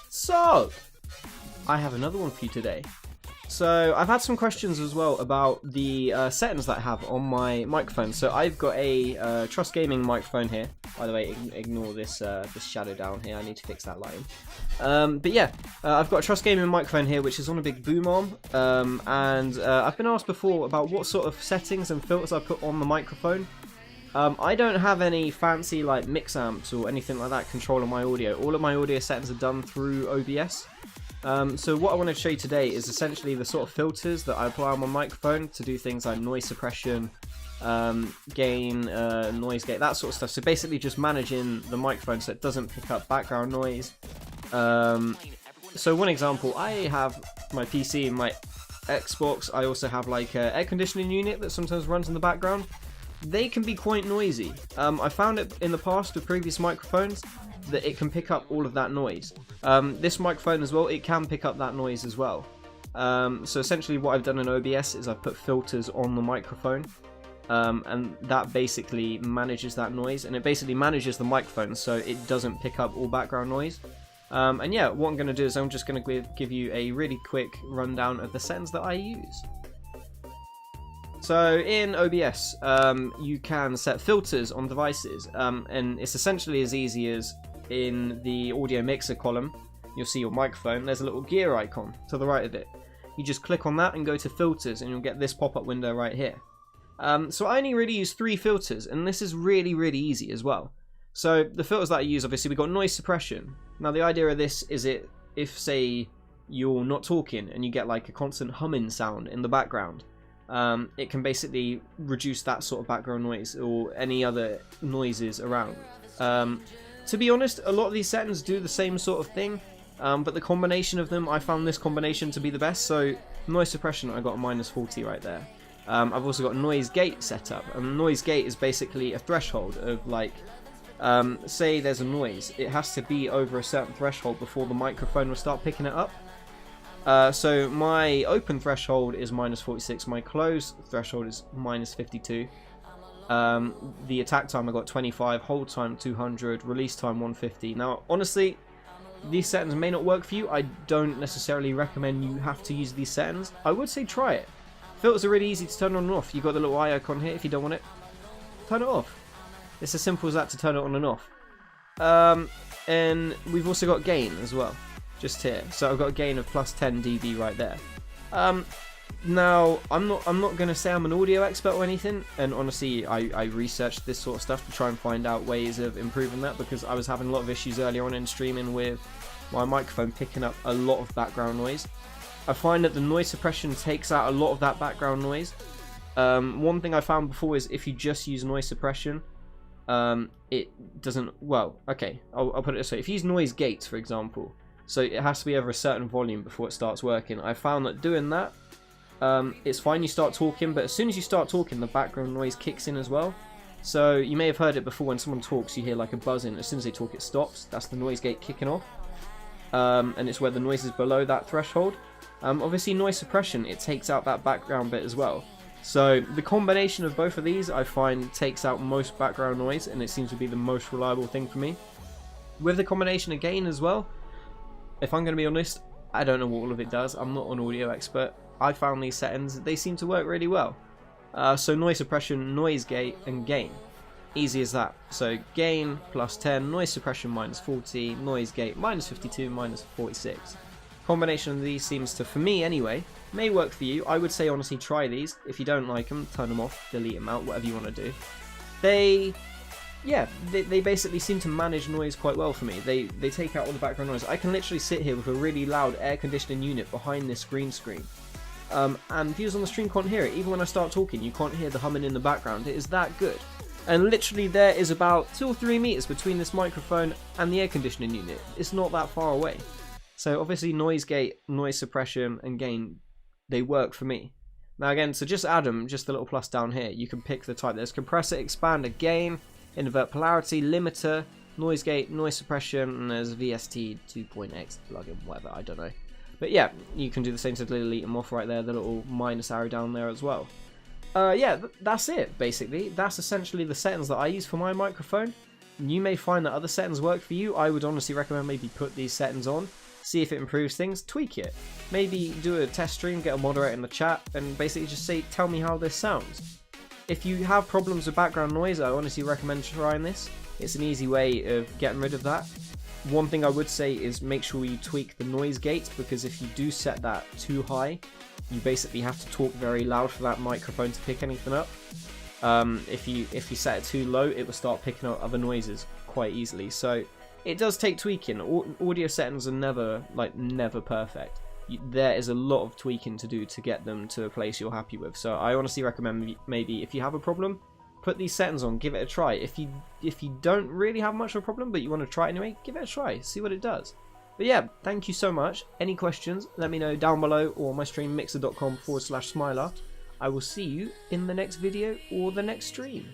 So, I have another one for you today. So, I've had some questions as well about the settings that I have on my microphone. So, I've got a Trust Gaming microphone here. By the way, ignore this this shadow down here. I need to fix that lighting. But yeah, I've got a Trust Gaming microphone here, which is on a big boom arm. And I've been asked before about what sort of settings and filters I put on the microphone. I don't have any fancy like mix amps or anything like that controlling my audio. All of my audio settings are done through OBS. So what I want to show you today is essentially the sort of filters that I apply on my microphone to do things like noise suppression, gain, noise gate, that sort of stuff. So basically just managing the microphone so it doesn't pick up background noise. So one example, I have my PC and my Xbox. I also have like an air conditioning unit that sometimes runs in the background. They can be quite noisy. I found it in the past with previous microphones that it can pick up all of that noise. This microphone as well, it can pick up that noise as well. So essentially what I've done in OBS is I've put filters on the microphone, and that basically manages that noise, and it basically manages the microphone so it doesn't pick up all background noise. And yeah, what I'm going to do is I'm just going to give you a really quick rundown of the settings that I use. So in OBS, you can set filters on devices, and it's essentially as easy as in the audio mixer column, you'll see your microphone, there's a little gear icon to the right of it. You just click on that and go to filters and you'll get this pop-up window right here. So I only really use 3 filters, and this is really easy as well. So the filters that I use, obviously we've got noise suppression. Now the idea of this is if say you're not talking and you get like a constant humming sound in the background, it can basically reduce that sort of background noise or any other noises around. To be honest, a lot of these settings do the same sort of thing, but the combination of them, I found this combination to be the best. So noise suppression, I got a -40 right there. I've also got noise gate set up, and noise gate is basically a threshold of like, say there's a noise, it has to be over a certain threshold before the microphone will start picking it up. So my open threshold is -46, my close threshold is -52. The attack time I got 25, hold time 200, release time 150. Now honestly, these settings may not work for you. I don't necessarily recommend you have to use these settings. I would say try it. Filters are really easy to turn on and off. You've got the little eye icon here. If you don't want it, turn it off. It's as simple as that to turn it on and off. And we've also got gain as well, just here. So I've got a gain of +10 dB right there. Now I'm not going to say I'm an audio expert or anything, and honestly I researched this sort of stuff to try and find out ways of improving that, because I was having a lot of issues earlier on in streaming with my microphone picking up a lot of background noise. I find that the noise suppression takes out a lot of that background noise. One thing I found before is if you just use noise suppression, it doesn't, well, okay, I'll put it this way. If you use noise gates, for example, so it has to be over a certain volume before it starts working, I found that doing that, it's fine, you start talking, but as soon as you start talking, the background noise kicks in as well. So you may have heard it before, when someone talks you hear like a buzzing. As soon as they talk it stops. That's the noise gate kicking off, and it's where the noise is below that threshold. Obviously noise suppression, it takes out that background bit as well. So the combination of both of these I find takes out most background noise, and it seems to be the most reliable thing for me. With the combination of gain as well, if I'm going to be honest, I don't know what all of it does. I'm not an audio expert. I found these settings, they seem to work really well. So noise suppression, noise gate, and gain. Easy as that. So gain +10, noise suppression -40, noise gate -52, -46. Combination of these seems to, for me anyway, may work for you. I would say honestly try these. If you don't like them, turn them off, delete them out, whatever you want to do. They basically seem to manage noise quite well for me. They take out all the background noise. I can literally sit here with a really loud air conditioning unit behind this green screen. And viewers on the stream can't hear it. Even when I start talking, you can't hear the humming in the background. It is that good. And literally there is about 2 or 3 meters between this microphone and the air conditioning unit. It's not that far away. So obviously noise gate, noise suppression, and gain, they work for me. Now again, so just add them, just the little plus down here. You can pick the type. There's compressor, expander, gain, invert polarity, limiter, noise gate, noise suppression, and there's VST 2.x plugin, whatever, I don't know. But yeah, you can do the same to delete them off right there, the little minus arrow down there as well. Yeah, that's it, basically. That's essentially the settings that I use for my microphone. You may find that other settings work for you. I would honestly recommend maybe put these settings on, see if it improves things, tweak it. Maybe do a test stream, get a moderator in the chat, and basically just say, tell me how this sounds. If you have problems with background noise, I honestly recommend trying this. It's an easy way of getting rid of that. One thing I would say is make sure you tweak the noise gate, because if you do set that too high, you basically have to talk very loud for that microphone to pick anything up. If you set it too low, it will start picking up other noises quite easily. So it does take tweaking. Audio settings are never perfect. There is a lot of tweaking to do to get them to a place you're happy with. So I honestly recommend maybe if you have a problem, put these settings on, give it a try. If you don't really have much of a problem but you want to try it anyway, give it a try, see what it does. But yeah, thank you so much. Any questions, let me know down below or my stream mixer.com/Smilar. I will see you in the next video or the next stream.